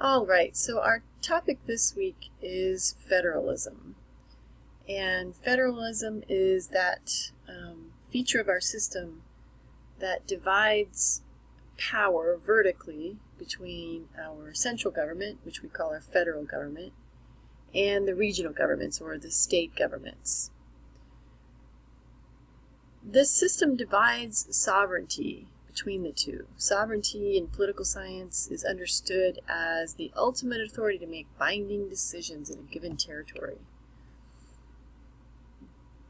All right, so our topic this week is federalism. And federalism is that feature of our system that divides power vertically between our central government, which we call our federal government, and the regional governments or the state governments. This system divides sovereignty between the two. Sovereignty in political science is understood as the ultimate authority to make binding decisions in a given territory.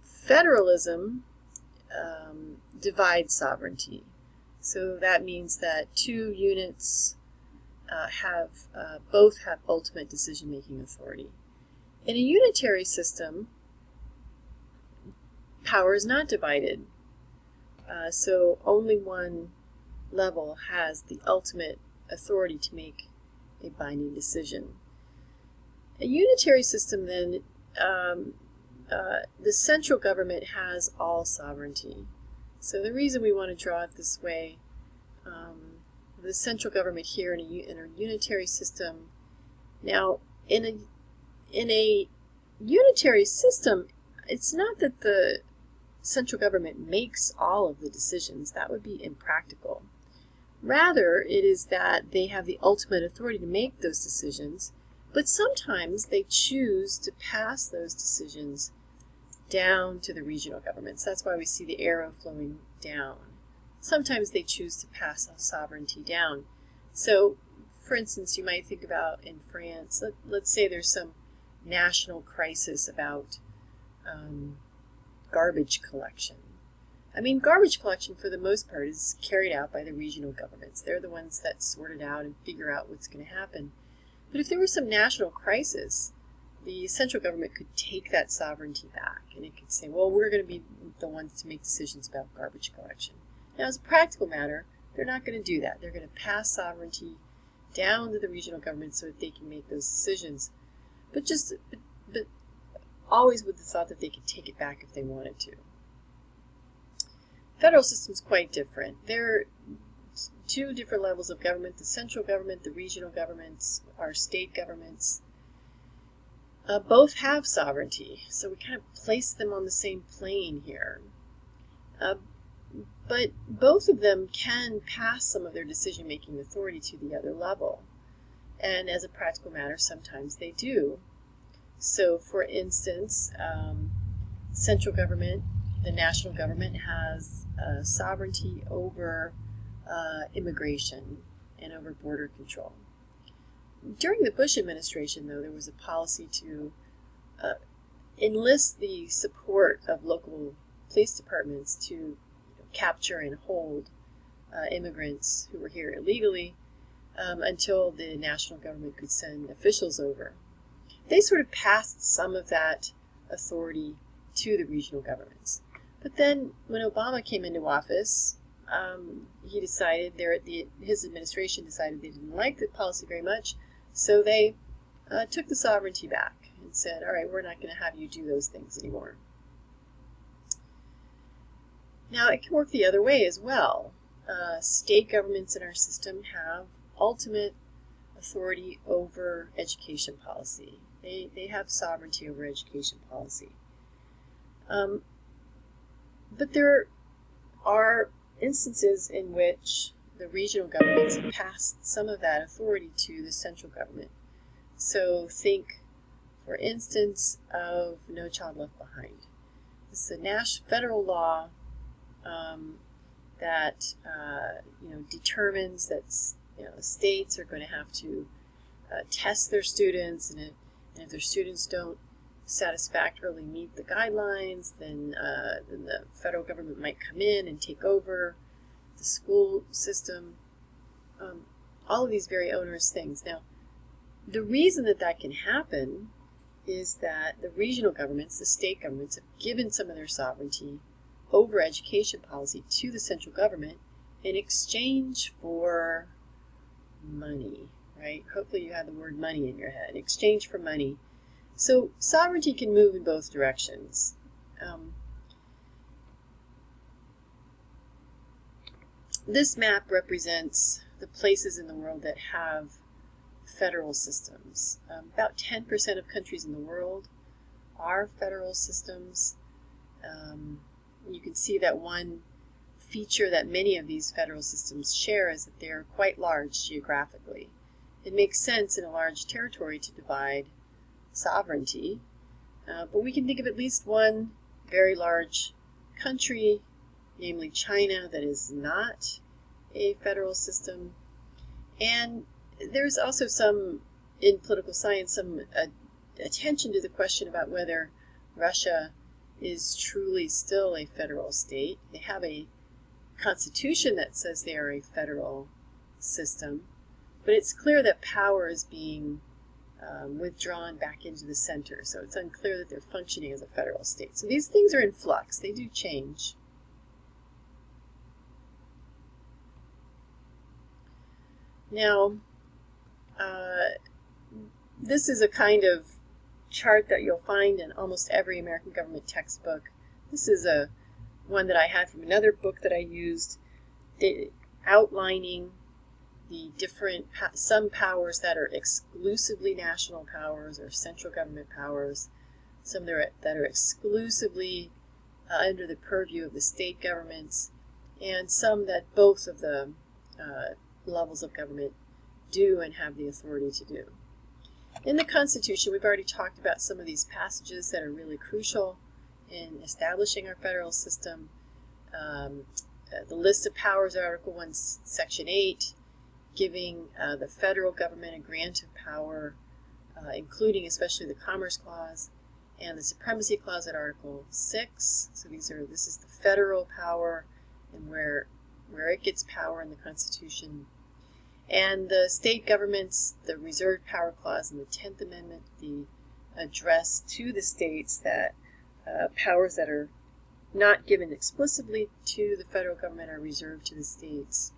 Federalism divides sovereignty. So that means that two units both have ultimate decision-making authority. In a unitary system, power is not divided. So only one level has the ultimate authority to make a binding decision. A unitary system, then, the central government has all sovereignty. So the reason we want to draw it this way, the central government here in a unitary system. Now, in a unitary system, it's not that the central government makes all of the decisions. That would be impractical. Rather, it is that they have the ultimate authority to make those decisions, but sometimes they choose to pass those decisions down to the regional governments. That's why we see the arrow flowing down. Sometimes they choose to pass sovereignty down. So, for instance, you might think about in France, let's say there's some national crisis about garbage collection. I mean, garbage collection for the most part is carried out by the regional governments. They're the ones that sort it out and figure out what's going to happen. But if there was some national crisis, the central government could take that sovereignty back, and it could say, well, we're going to be the ones to make decisions about garbage collection. Now, as a practical matter, they're not going to do that. They're going to pass sovereignty down to the regional government so that they can make those decisions. But always with the thought that they could take it back if they wanted to. Federal system's quite different. There are two different levels of government: the central government, the regional governments, our state governments. Both have sovereignty, so we kind of place them on the same plane here. But both of them can pass some of their decision-making authority to the other level. And as a practical matter, sometimes they do. So, for instance, central government, the national government, has sovereignty over immigration and over border control. During the Bush administration, though, there was a policy to enlist the support of local police departments to capture and hold immigrants who were here illegally until the national government could send officials over. They sort of passed some of that authority to the regional governments. But then when Obama came into office, he decided, his administration decided they didn't like the policy very much, so they took the sovereignty back and said, all right, we're not going to have you do those things anymore. Now, it can work the other way as well. State governments in our system have ultimate authority over education policy. They have sovereignty over education policy. But there are instances in which the regional governments have passed some of that authority to the central government. So think, for instance, of No Child Left Behind. This is a federal law that determines that states are going to have to test their students, and if their students don't satisfactorily meet the guidelines, then the federal government might come in and take over the school system. All of these very onerous things. Now, the reason that can happen is that the regional governments, the state governments, have given some of their sovereignty over education policy to the central government in exchange for money, right? Hopefully you have the word money in your head. In exchange for money. So sovereignty can move in both directions. This map represents the places in the world that have federal systems. About 10% of countries in the world are federal systems. You can see that one feature that many of these federal systems share is that they're quite large geographically. It makes sense in a large territory to divide sovereignty, but we can think of at least one very large country, namely China, that is not a federal system. And there's also some, in political science, some attention to the question about whether Russia is truly still a federal state. They have a constitution that says they are a federal system, but it's clear that power is being withdrawn back into the center, so it's unclear that they're functioning as a federal state. So these things are in flux. They do change. Now, this is a kind of chart that you'll find in almost every American government textbook. This is one that I had from another book that I used, outlining the different, some powers that are exclusively national powers or central government powers, some that are exclusively under the purview of the state governments, and some that both of the levels of government do and have the authority to do. In the Constitution, we've already talked about some of these passages that are really crucial in establishing our federal system. The list of powers, Article 1, Section 8, giving the federal government a grant of power, including especially the Commerce Clause, and the Supremacy Clause at Article 6. So this is the federal power and where it gets power in the Constitution. And the state governments, the Reserved Power Clause in the 10th Amendment, the address to the states that powers that are not given explicitly to the federal government are reserved to the states.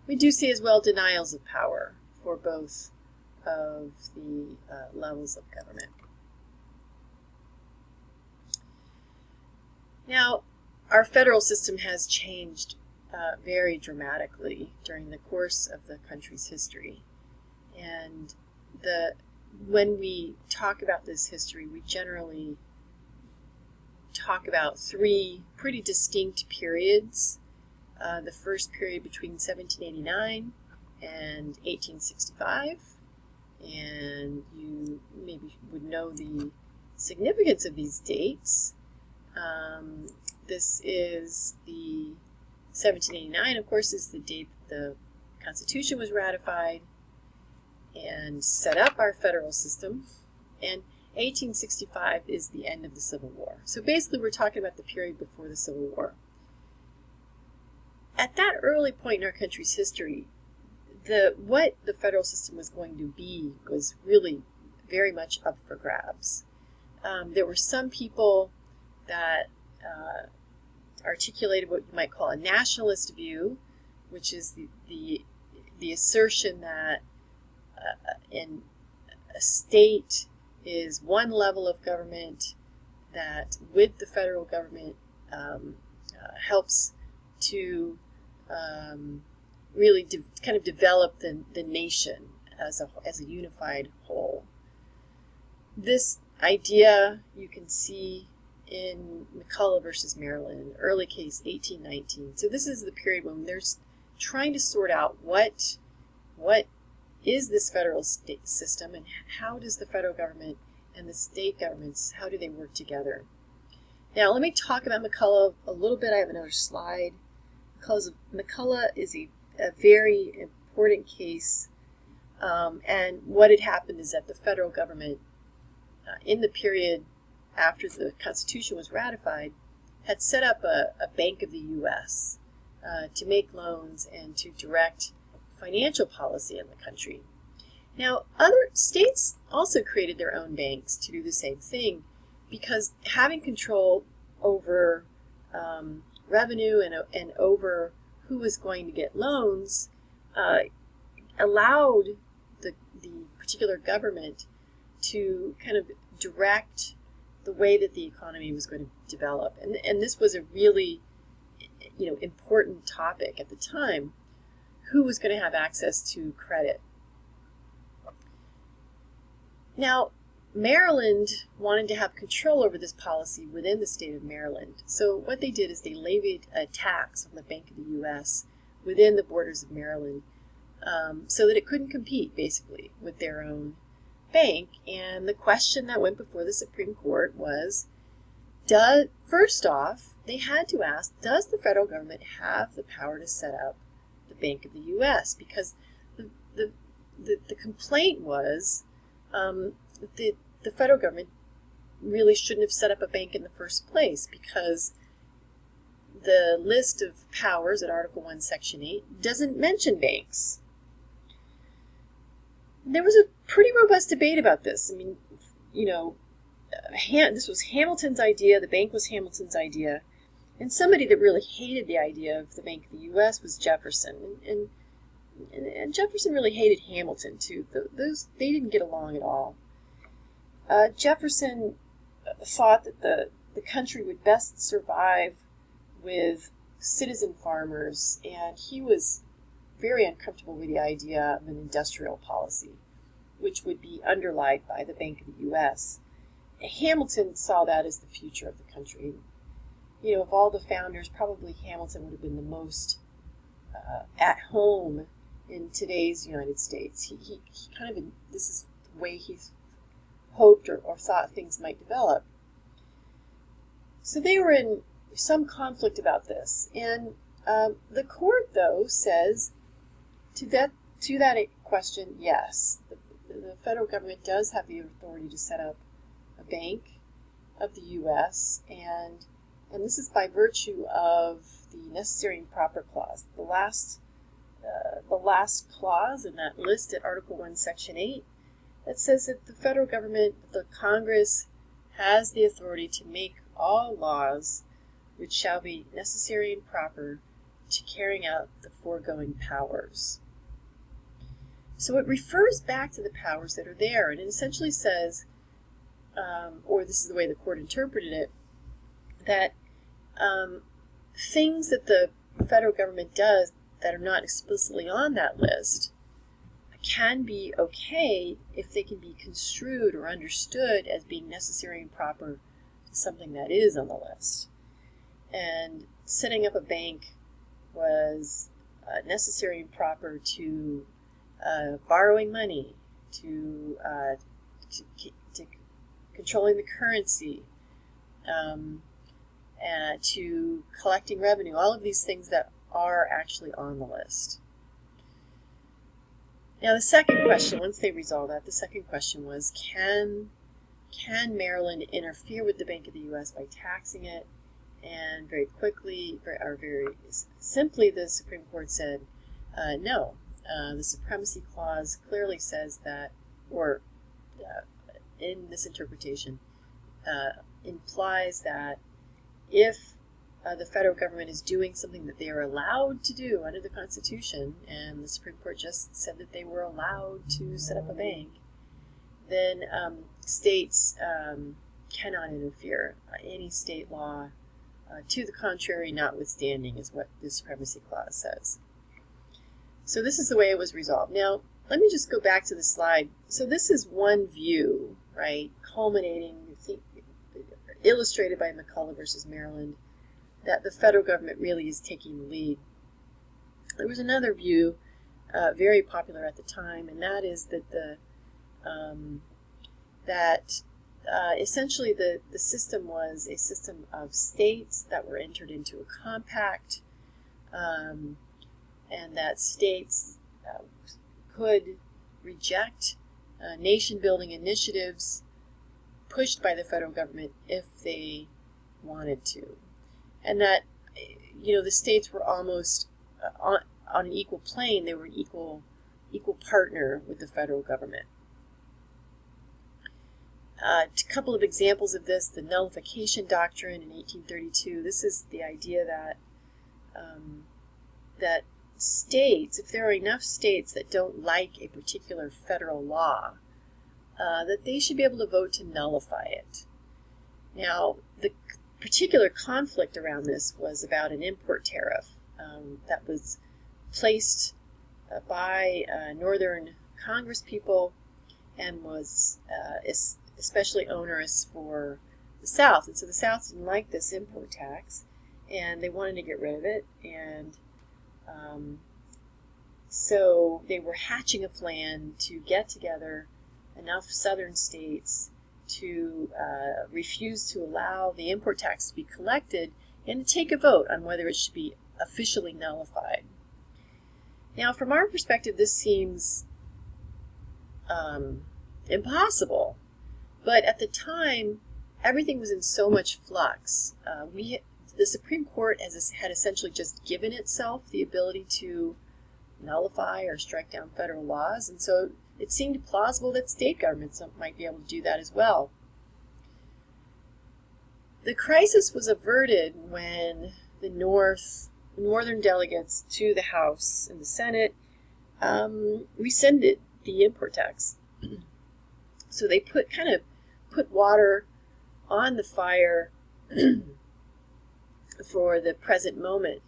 We do see as well denials of power for both of the levels of government. Now, our federal system has changed very dramatically during the course of the country's history. And when we talk about this history, we generally talk about three pretty distinct periods. The first period between 1789 and 1865, and you maybe would know the significance of these dates. This is the 1789, of course, is the date the Constitution was ratified and set up our federal system, and 1865 is the end of the Civil War. So basically we're talking about the period before the Civil War. At that early point in our country's history, what the federal system was going to be was really very much up for grabs. There were some people that articulated what you might call a nationalist view, which is the assertion that in a state is one level of government that with the federal government helps to really kind of develop the nation as a unified whole. This idea you can see in McCulloch versus Maryland, early case 1819. So this is the period when they're trying to sort out what is this federal state system and how does the federal government and the state governments, how do they work together? Now let me talk about McCulloch a little bit. I have another slide. Because McCulloch is a very important case, and what had happened is that the federal government, in the period after the Constitution was ratified, had set up a Bank of the U.S. To make loans and to direct financial policy in the country. Now, other states also created their own banks to do the same thing, because having control over revenue and over who was going to get loans allowed the particular government to kind of direct the way that the economy was going to develop. And this was a really important topic at the time. Who was going to have access to credit? Now, Maryland wanted to have control over this policy within the state of Maryland. So what they did is they levied a tax on the Bank of the U.S. within the borders of Maryland, so that it couldn't compete, basically, with their own bank. And the question that went before the Supreme Court was, first off, they had to ask, does the federal government have the power to set up the Bank of the U.S.? Because the complaint was that the federal government really shouldn't have set up a bank in the first place, because the list of powers at Article 1, Section 8 doesn't mention banks. There was a pretty robust debate about this. I mean, this was Hamilton's idea, the bank was Hamilton's idea, and somebody that really hated the idea of the Bank of the U.S. was Jefferson. And Jefferson really hated Hamilton, too. They didn't get along at all. Jefferson thought that the country would best survive with citizen farmers, and he was very uncomfortable with the idea of an industrial policy, which would be underlied by the Bank of the U.S. Hamilton saw that as the future of the country. Of all the founders, probably Hamilton would have been the most at home in today's United States. He kind of, this is the way he hoped or thought things might develop. So they were in some conflict about this. And the court, though, says to that question, yes, the federal government does have the authority to set up a bank of the U.S., and this is by virtue of the necessary and proper clause. The last clause in that list at Article 1, Section 8, that says that the federal government, the Congress, has the authority to make all laws which shall be necessary and proper to carrying out the foregoing powers. So it refers back to the powers that are there, and it essentially says, or this is the way the court interpreted it, that things that the federal government does that are not explicitly on that list can be okay if they can be construed or understood as being necessary and proper to something that is on the list. And setting up a bank was necessary and proper to borrowing money, to controlling the currency, to collecting revenue, all of these things that are actually on the list. Now the second question, once they resolved that, the second question was, can Maryland interfere with the Bank of the U.S. by taxing it? And very quickly, or very simply, the Supreme Court said, no. The Supremacy Clause clearly says that, or in this interpretation, implies that if the federal government is doing something that they are allowed to do under the Constitution, and the Supreme Court just said that they were allowed to set up a bank, then states cannot interfere. Any state law to the contrary notwithstanding is what the Supremacy Clause says. So this is the way it was resolved. Now, let me just go back to the slide. So this is one view, right, culminating, illustrated by McCullough versus Maryland, that the federal government really is taking the lead. There was another view, very popular at the time, and that is that essentially the system was a system of states that were entered into a compact, and that states could reject nation-building initiatives pushed by the federal government if they wanted to. And that, the states were almost on an equal plane. They were an equal partner with the federal government. A couple of examples of this: the nullification doctrine in 1832. This is the idea that that states, if there are enough states that don't like a particular federal law, that they should be able to vote to nullify it. Now, the particular conflict around this was about an import tariff that was placed by Northern Congress people, and was especially onerous for the South. And so the South didn't like this import tax, and they wanted to get rid of it. And so they were hatching a plan to get together enough Southern states to refuse to allow the import tax to be collected and to take a vote on whether it should be officially nullified. Now, from our perspective, this seems impossible, but at the time, everything was in so much flux. The Supreme Court had essentially just given itself the ability to nullify or strike down federal laws, and so it seemed plausible that state governments might be able to do that as well. The crisis was averted when the northern delegates to the House and the Senate rescinded the import tax. So they put water on the fire for the present moment.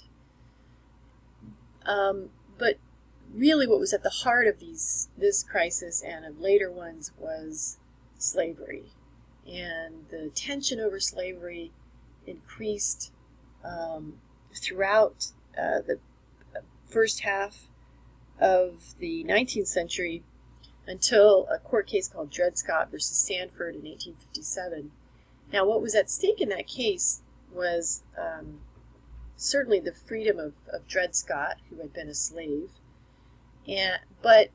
But really what was at the heart of this crisis and of later ones was slavery. And the tension over slavery increased throughout the first half of the 19th century until a court case called Dred Scott versus Sanford in 1857. Now, what was at stake in that case was certainly the freedom of Dred Scott, who had been a slave. But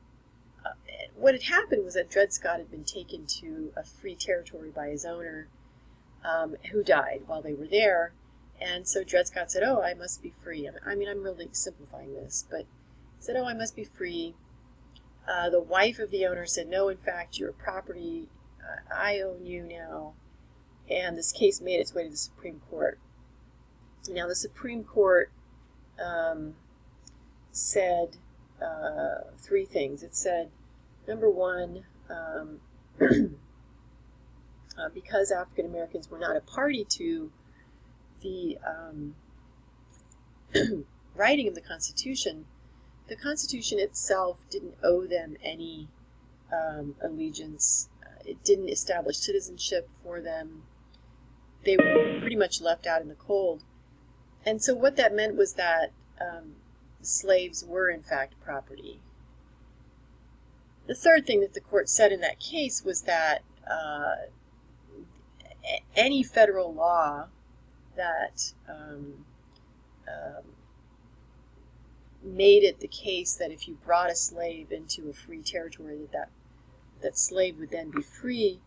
what had happened was that Dred Scott had been taken to a free territory by his owner, who died while they were there. And so Dred Scott said, "Oh, I must be free." I mean, I'm really simplifying this, but he said, "Oh, I must be free." The wife of the owner said, "No, in fact, you're property. I own you now." And this case made its way to the Supreme Court. Now, the Supreme Court said three things. It said, number one, because African Americans were not a party to the writing of the Constitution itself didn't owe them any allegiance. It didn't establish citizenship for them. They were pretty much left out in the cold. And so what that meant was that slaves were, in fact, property. The third thing that the court said in that case was that any federal law that made it the case that if you brought a slave into a free territory, that slave would then be free,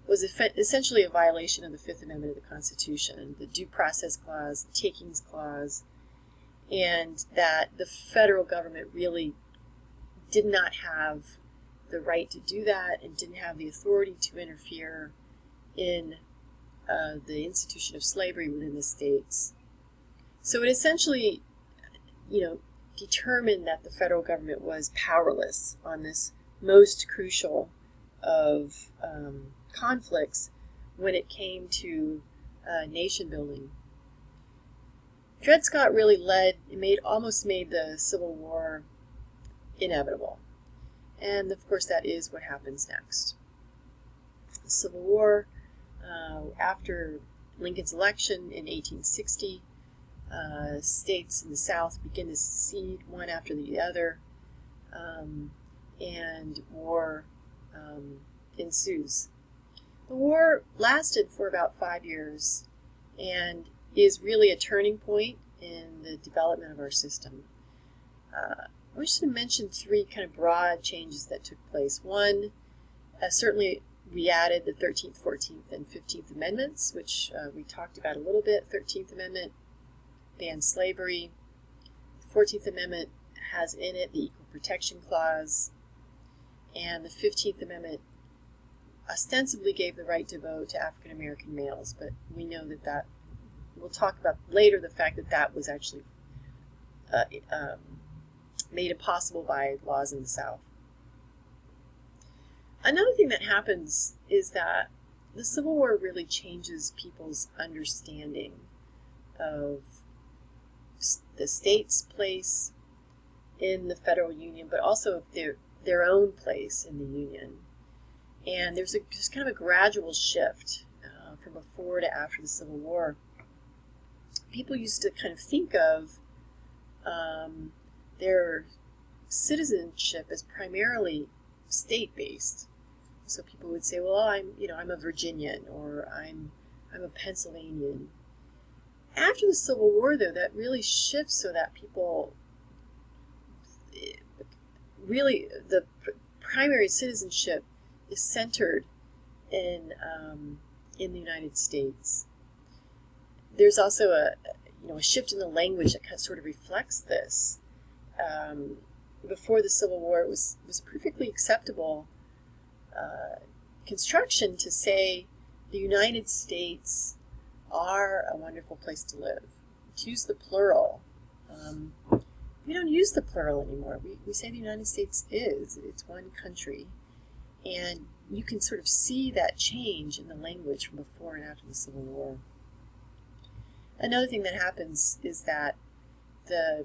was essentially a violation of the Fifth Amendment of the Constitution, the Due Process Clause, the Takings Clause, and that the federal government really did not have the right to do that and didn't have the authority to interfere in the institution of slavery within the states. So it essentially, determined that the federal government was powerless on this most crucial of conflicts when it came to nation building. Dred Scott really almost made the Civil War inevitable. And of course that is what happens next. The Civil War, after Lincoln's election in 1860, states in the South begin to secede one after the other, and war ensues. The war lasted for about 5 years and is really a turning point in the development of our system. I'm just going to mention three kind of broad changes that took place. One, certainly we added the 13th, 14th, and 15th Amendments, which we talked about a little bit. 13th Amendment banned slavery. The 14th Amendment has in it the Equal Protection Clause. And the 15th Amendment ostensibly gave the right to vote to African American males, but we know that we'll talk about later the fact that was actually made impossible by laws in the South. Another thing that happens is that the Civil War really changes people's understanding of the state's place in the federal union, but also of their own place in the union. And there's just kind of a gradual shift from before to after the Civil War. People used to kind of think of their citizenship as primarily state-based. So people would say, well, I'm a Virginian, or I'm a Pennsylvanian. After the Civil War, though, that really shifts so that people really, the primary citizenship is centered in the United States. There's also a shift in the language that kind of sort of reflects this. Before the Civil War, it was perfectly acceptable construction to say the United States are a wonderful place to live. To use the plural. We don't use the plural anymore. We say the United States is. It's one country. And you can sort of see that change in the language from before and after the Civil War. Another thing that happens is that the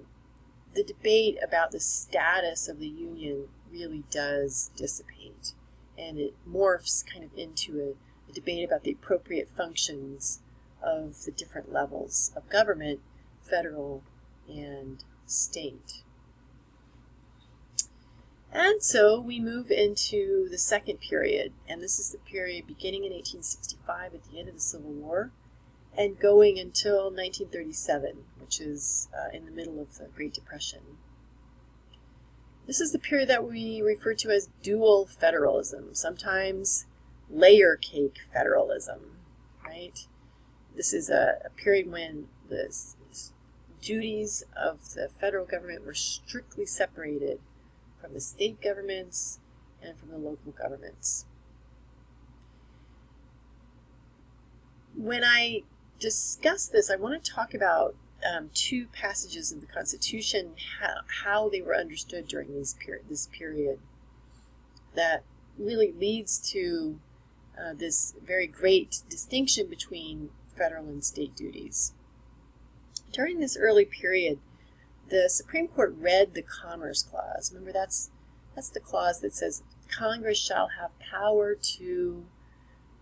debate about the status of the Union really does dissipate. And it morphs kind of into a debate about the appropriate functions of the different levels of government, federal and state. And so we move into the second period, and this is the period beginning in 1865 at the end of the Civil War and going until 1937, which is in the middle of the Great Depression. This is the period that we refer to as dual federalism, sometimes layer cake federalism, right? This is a period when the duties of the federal government were strictly separated from the state governments and from the local governments. When I discuss this, I want to talk about two passages of the Constitution, how they were understood during this period that really leads to this very great distinction between federal and state duties. During this early period, the Supreme Court read the Commerce Clause. Remember, that's the clause that says Congress shall have power to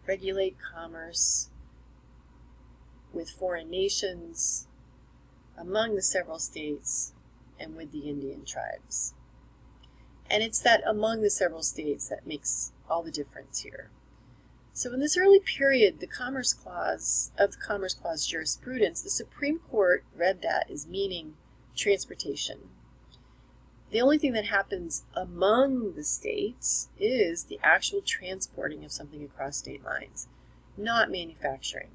regulate commerce with foreign nations, among the several states, and with the Indian tribes. And it's that among the several states that makes all the difference here. So in this early period, the Commerce Clause jurisprudence, the Supreme Court read that as meaning transportation. The only thing that happens among the states is the actual transporting of something across state lines, not manufacturing.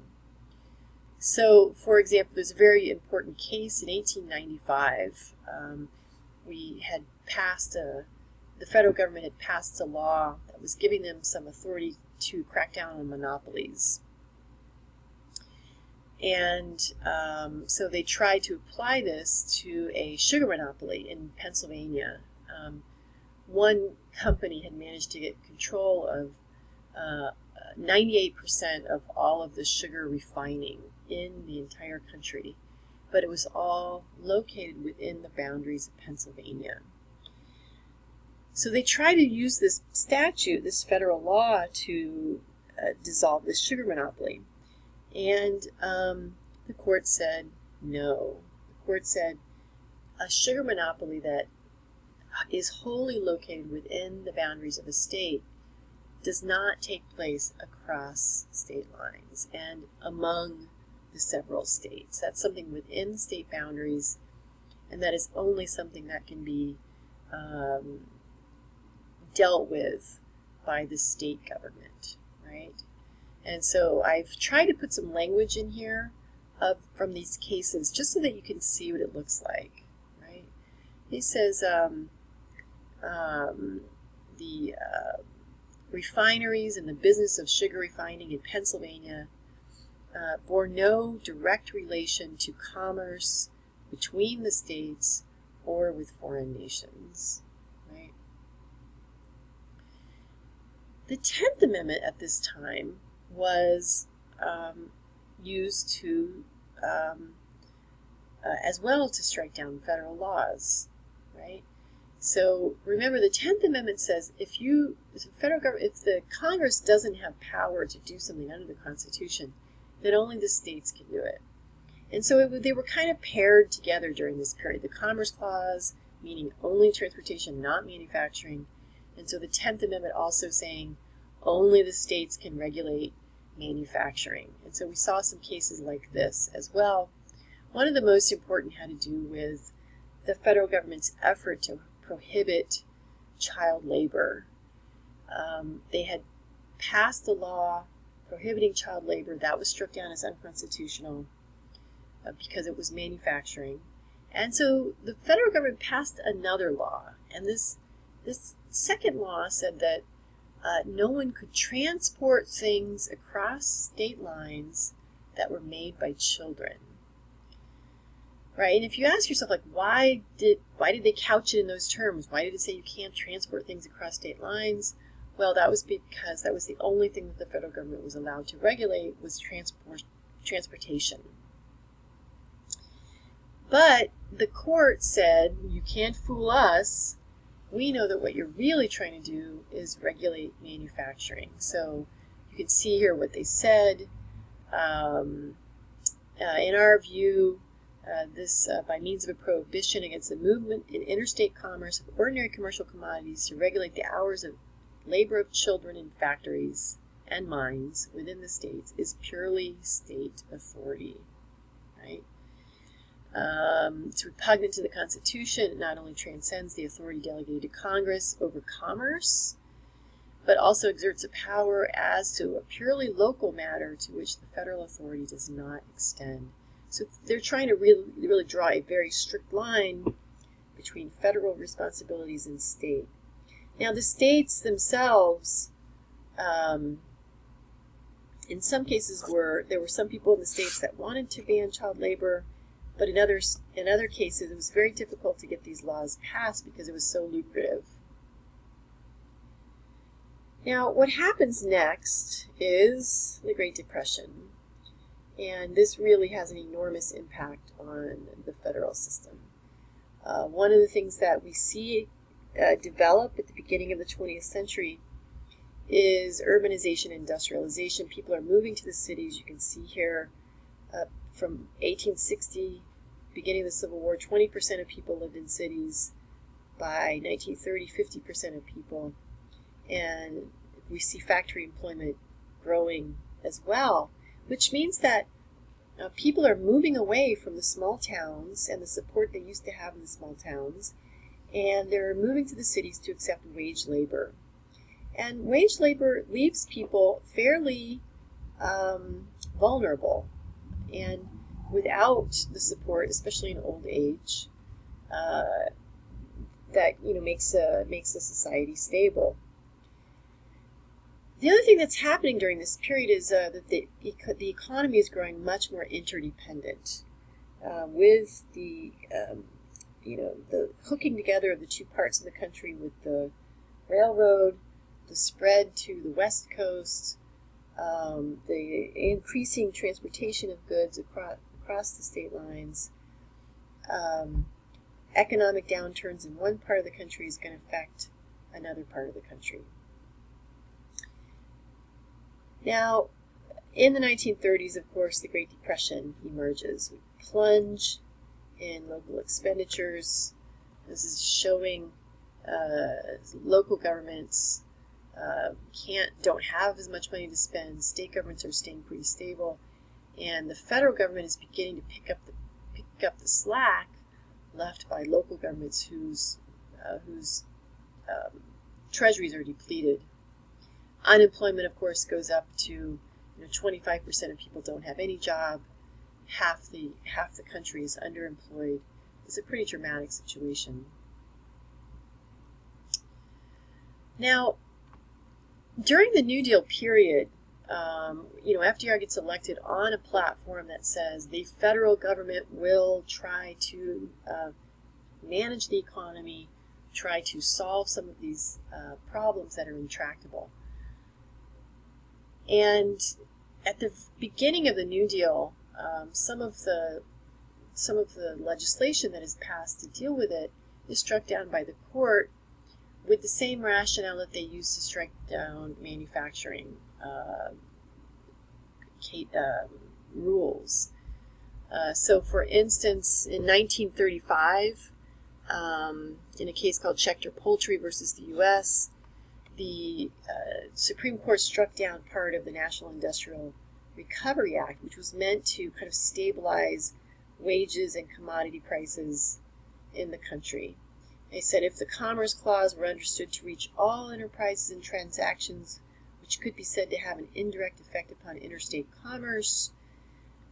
So, for example, there's a very important case in 1895. We had passed the federal government had passed a law that was giving them some authority to crack down on monopolies. And so they tried to apply this to a sugar monopoly in Pennsylvania. One company had managed to get control of 98% of all of the sugar refining in the entire country, but it was all located within the boundaries of Pennsylvania. So they tried to use this statute, this federal law, to dissolve this sugar monopoly. And the court said no. The court said a sugar monopoly that is wholly located within the boundaries of a state does not take place across state lines and among the several states. That's something within the state boundaries, and that is only something that can be dealt with by the state government, right? And so I've tried to put some language in here from these cases just so that you can see what it looks like, right? He says the refineries and the business of sugar refining in Pennsylvania bore no direct relation to commerce between the states or with foreign nations, right? The 10th Amendment at this time was used to, as well, to strike down federal laws, right? So remember, the 10th Amendment says if the Congress doesn't have power to do something under the Constitution, then only the states can do it. And so they were kind of paired together during this period. The Commerce Clause, meaning only transportation, not manufacturing. And so the 10th Amendment also saying only the states can regulate manufacturing. And so we saw some cases like this as well. One of the most important had to do with the federal government's effort to prohibit child labor. They had passed a law prohibiting child labor. That was struck down as unconstitutional because it was manufacturing. And so the federal government passed another law. And this second law said that no one could transport things across state lines that were made by children. Right? And if you ask yourself, like, why did they couch it in those terms? Why did it say you can't transport things across state lines? Well, that was because that was the only thing that the federal government was allowed to regulate was transportation. But the court said, you can't fool us. We know that what you're really trying to do is regulate manufacturing. So you can see here what they said. In our view, this by means of a prohibition against the movement in interstate commerce of ordinary commercial commodities to regulate the hours of labor of children in factories and mines within the states is purely state authority, right? It's repugnant to the Constitution. It not only transcends the authority delegated to Congress over commerce, but also exerts a power as to a purely local matter to which the federal authority does not extend. So they're trying to really draw a very strict line between federal responsibilities and state. Now, the states themselves, in some cases, there were some people in the states that wanted to ban child labor, but in other cases, it was very difficult to get these laws passed because it was so lucrative. Now, what happens next is the Great Depression. And this really has an enormous impact on the federal system. One of the things that we see develop at the beginning of the 20th century is urbanization, industrialization. People are moving to the cities. You can see here from 1860, beginning of the Civil War, 20% of people lived in cities. By 1930, 50% of people. And we see factory employment growing as well, which means that people are moving away from the small towns and the support they used to have in the small towns, and they're moving to the cities to accept wage labor. And wage labor leaves people fairly vulnerable, and without the support, especially in old age, that makes a society stable. The other thing that's happening during this period is that the economy is growing much more interdependent, with the hooking together of the two parts of the country with the railroad, the spread to the West Coast, the increasing transportation of goods across the state lines. Economic downturns in one part of the country is going to affect another part of the country. Now, in the 1930s, of course, the Great Depression emerges. We plunge in local expenditures. This is showing local governments don't have as much money to spend. State governments are staying pretty stable, and the federal government is beginning to pick up the slack left by local governments whose treasuries are depleted. Unemployment, of course, goes up to 25% of people don't have any job. Half the country is underemployed. It's a pretty dramatic situation. Now, during the New Deal period, FDR gets elected on a platform that says the federal government will try to manage the economy, try to solve some of these problems that are intractable. And at the beginning of the New Deal, some of the legislation that is passed to deal with it is struck down by the court with the same rationale that they used to strike down manufacturing rules. So, for instance, in 1935, in a case called Schechter Poultry versus the U.S., the Supreme Court struck down part of the National Industrial Recovery Act, which was meant to kind of stabilize wages and commodity prices in the country. They said if the Commerce Clause were understood to reach all enterprises and transactions which could be said to have an indirect effect upon interstate commerce,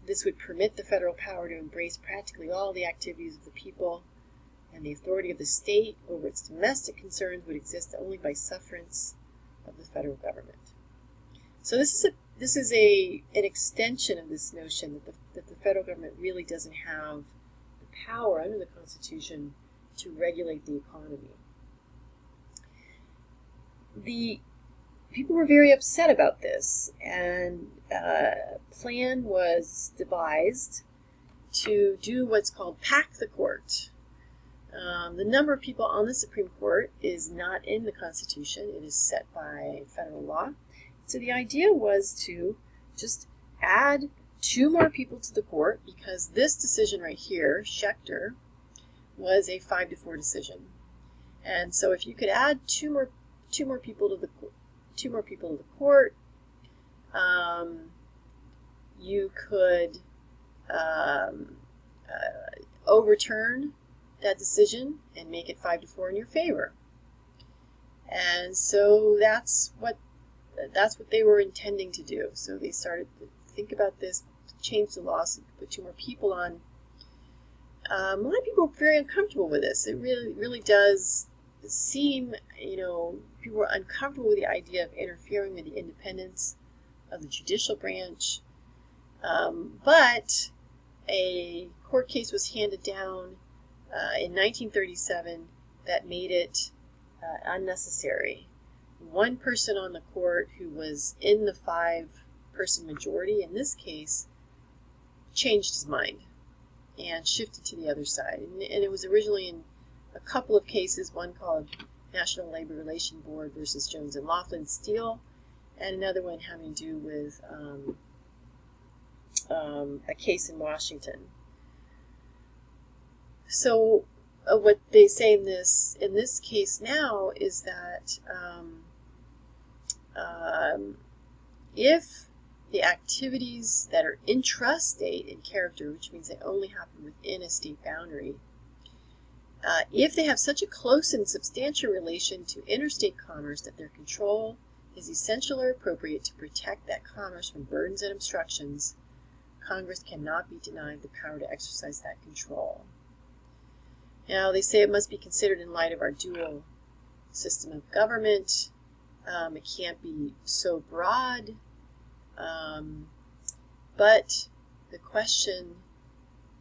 this would permit the federal power to embrace practically all the activities of the people, and the authority of the state over its domestic concerns would exist only by sufferance of the federal government. So this is an extension of this notion that the federal government really doesn't have the power under the Constitution to regulate the economy. The people were very upset about this, and a plan was devised to do what's called pack the court. The number of people on the Supreme Court is not in the Constitution. It is set by federal law. So the idea was to just add 2 more people to the court, because this decision right here, Schechter, was a 5-4 decision. And so if you could add two more people to the court, you could overturn that decision and make it 5-4 in your favor. And so that's what they were intending to do. So they started to think about this, change the law, so put 2 more people on. A lot of people are very uncomfortable with this. It really does seem, people are uncomfortable with the idea of interfering with the independence of the judicial branch. But a court case was handed down in 1937 that made it unnecessary. One person on the court who was in the 5-person majority in this case changed his mind and shifted to the other side. And it was originally in a couple of cases, one called National Labor Relations Board versus Jones and Laughlin Steel, and another one having to do with a case in Washington. So what they say in this case now is that if the activities that are intrastate in character, which means they only happen within a state boundary, if they have such a close and substantial relation to interstate commerce that their control is essential or appropriate to protect that commerce from burdens and obstructions, Congress cannot be denied the power to exercise that control. Now, they say it must be considered in light of our dual system of government. It can't be so broad, but the question,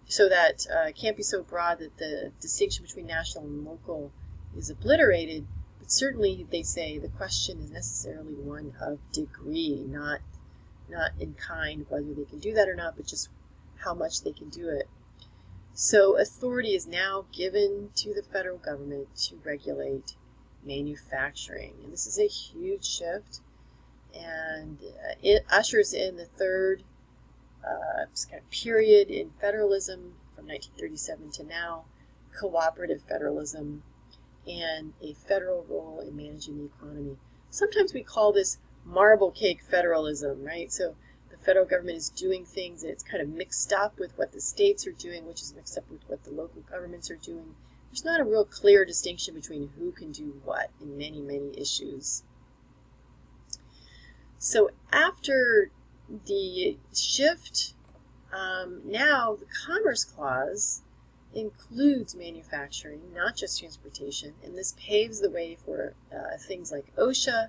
so that it can't be so broad that the distinction between national and local is obliterated, but certainly they say the question is necessarily one of degree, not in kind, whether they can do that or not, but just how much they can do it. So authority is now given to the federal government to regulate manufacturing, and this is a huge shift, and it ushers in the third kind of period in federalism from 1937 to now, cooperative federalism, and a federal role in managing the economy. Sometimes we call this marble cake federalism, right? So the federal government is doing things and it's kind of mixed up with what the states are doing, which is mixed up with what the local governments are doing. There's not a real clear distinction between who can do what in many, many issues. So after the shift, now the Commerce Clause includes manufacturing, not just transportation, and this paves the way for things like OSHA,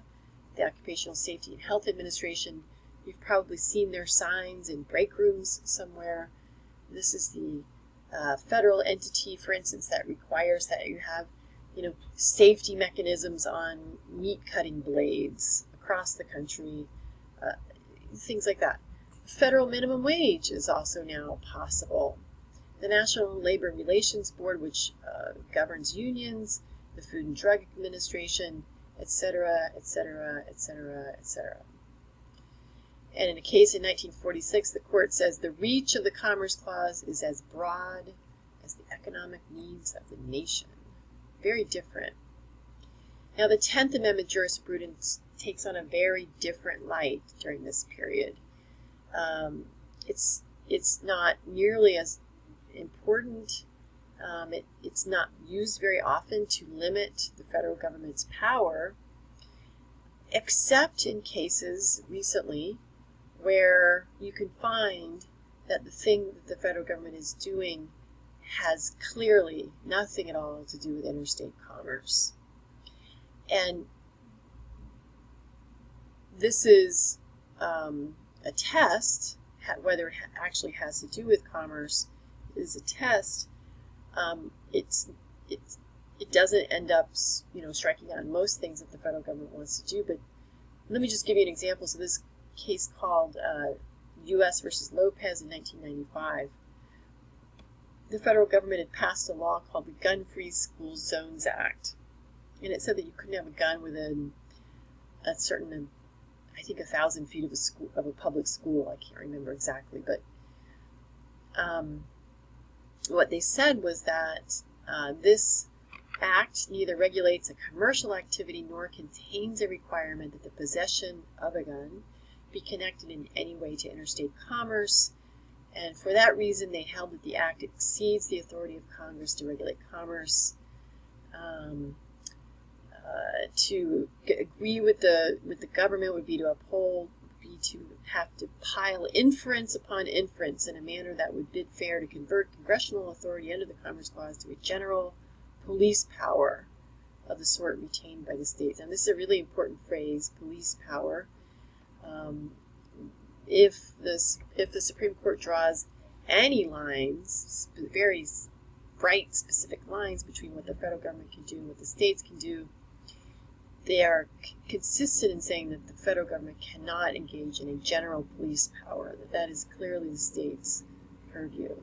the Occupational Safety and Health Administration. You've probably seen their signs in break rooms somewhere. This is the federal entity, for instance, that requires that you have, safety mechanisms on meat cutting blades across the country, things like that. Federal minimum wage is also now possible. the National Labor Relations Board, which governs unions, the Food and Drug Administration, etc., etc., etc., etc. And in a case in 1946, the court says the reach of the Commerce Clause is as broad as the economic needs of the nation. Very different. Now, the 10th Amendment jurisprudence takes on a very different light during this period. It's not nearly as important. It's not used very often to limit the federal government's power, except in cases recently where you can find that the thing that the federal government is doing has clearly nothing at all to do with interstate commerce. And this is a test, whether it actually has to do with commerce is a test. It doesn't end up, striking down most things that the federal government wants to do. But let me just give you an example. So this case called U.S. versus Lopez in 1995. The federal government had passed a law called the Gun-Free School Zones Act. And it said that you couldn't have a gun within a certain, I think, 1,000 feet of a public school. I can't remember exactly. But what they said was that this act neither regulates a commercial activity nor contains a requirement that the possession of a gun be connected in any way to interstate commerce. And for that reason, they held that the act exceeds the authority of Congress to regulate commerce. To agree with the government would be to have to pile inference upon inference in a manner that would bid fair to convert congressional authority under the Commerce Clause to a general police power of the sort retained by the states. And this is a really important phrase, police power. If the Supreme Court draws any lines, very bright, specific lines between what the federal government can do and what the states can do, they are consistent in saying that the federal government cannot engage in a general police power, that is clearly the state's purview.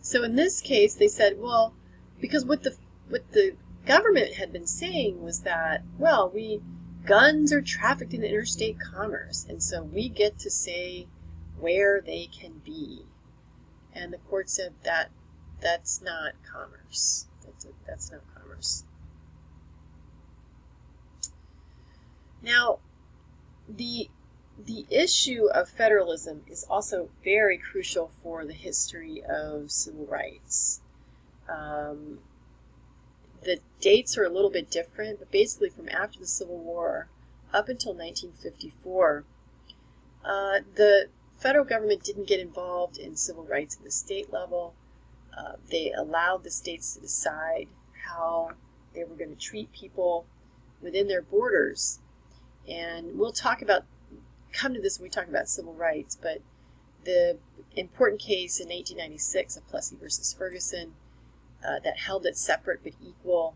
So in this case, they said, well, because what the government had been saying was that, well, guns are trafficked in interstate commerce, and so we get to say where they can be. And the court said that that's not commerce. That's not commerce. Now, the issue of federalism is also very crucial for the history of civil rights. The dates are a little bit different, but basically from after the Civil War up until 1954, the federal government didn't get involved in civil rights at the state level. They allowed the states to decide how they were going to treat people within their borders. And we'll come to this when we talk about civil rights, but the important case in 1896 of Plessy versus Ferguson that held it separate but equal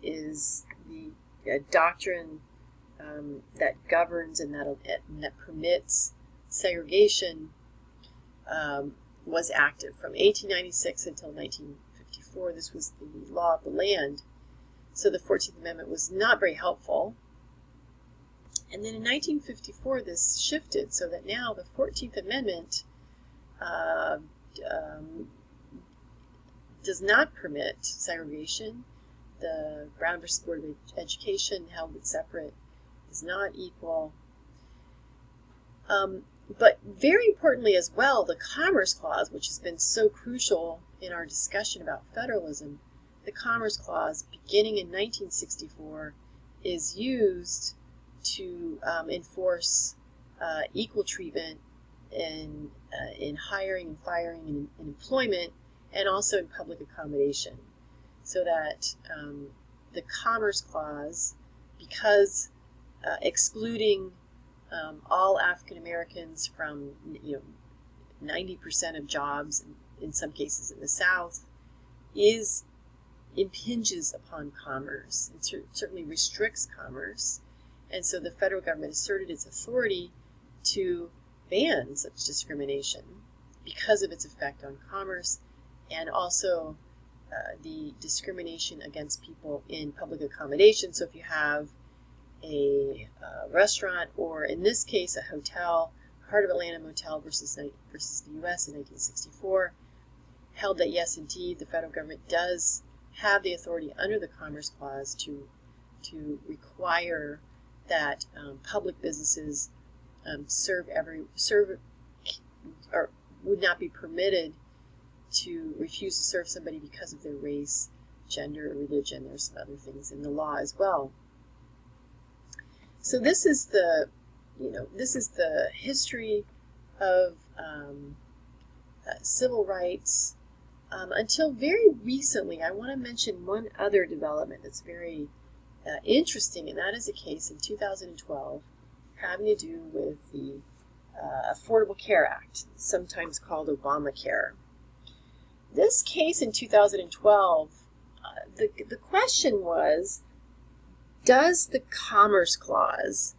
is the doctrine that governs and that permits segregation was active from 1896 until 1954. This was the law of the land. So the 14th Amendment was not very helpful. And then in 1954, this shifted so that now the 14th Amendment does not permit segregation. The Brown versus Board of Education held it separate, is not equal. But very importantly as well, the Commerce Clause, which has been so crucial in our discussion about federalism, the Commerce Clause, beginning in 1964, is used to enforce equal treatment in hiring and firing and in employment, and also in public accommodation. So that the Commerce Clause, because excluding all African Americans from 90% of jobs, in some cases in the South, impinges upon commerce. It certainly restricts commerce. And so the federal government asserted its authority to ban such discrimination. because of its effect on commerce, and also the discrimination against people in public accommodation. So if you have a restaurant, or in this case a hotel, Heart of Atlanta Motel versus the U.S. in 1964, held that yes, indeed, the federal government does have the authority under the Commerce Clause to require that public businesses or would not be permitted to refuse to serve somebody because of their race, gender, or religion. There's some other things in the law as well. So this is the history of civil rights until very recently. I want to mention one other development that's very interesting, and that is a case in 2012 having to do with the Affordable Care Act, sometimes called Obamacare. This case in 2012, the question was, does the Commerce Clause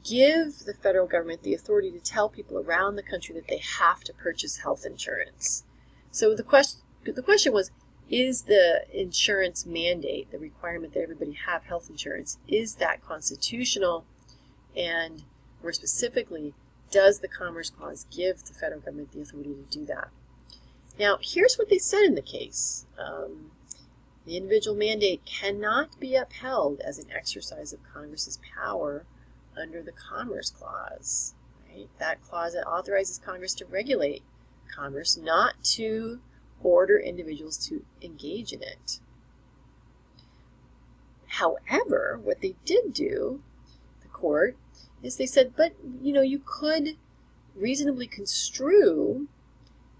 give the federal government the authority to tell people around the country that they have to purchase health insurance? So the question was, is the insurance mandate, the requirement that everybody have health insurance, is that constitutional? And more specifically, does the Commerce Clause give the federal government the authority to do that? Now, here's what they said in the case. The individual mandate cannot be upheld as an exercise of Congress's power under the Commerce Clause. Right? That clause that authorizes Congress to regulate commerce, not to order individuals to engage in it. However, what they did do, the court, is they said, but you could reasonably construe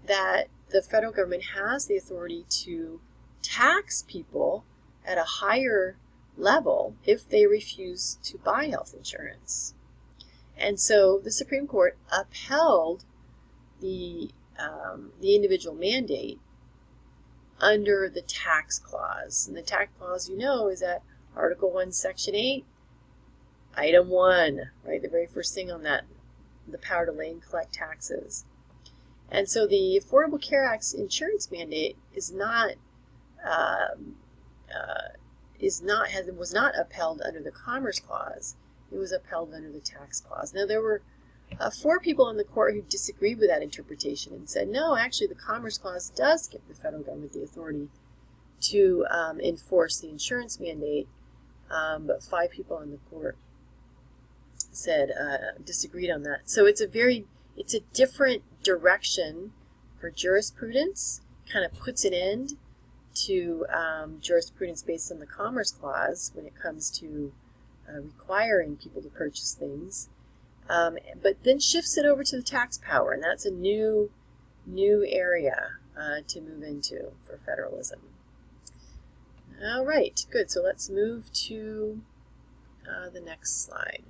that the federal government has the authority to tax people at a higher level if they refuse to buy health insurance. And so the Supreme Court upheld the individual mandate under the tax clause. And the tax clause, is at Article 1, Section 8, Item 1, right? The very first thing on that, the power to lay and collect taxes. And so the Affordable Care Act's insurance mandate was not upheld under the Commerce Clause. It was upheld under the Tax Clause. Now, there were 4 people on the court who disagreed with that interpretation and said, no, actually the Commerce Clause does give the federal government the authority to enforce the insurance mandate, but 5 people on the court said disagreed on that. So it's a different direction for jurisprudence, kind of puts an end to jurisprudence based on the Commerce Clause when it comes to requiring people to purchase things, but then shifts it over to the tax power, and that's a new area to move into for federalism. All right, good. So let's move to the next slide.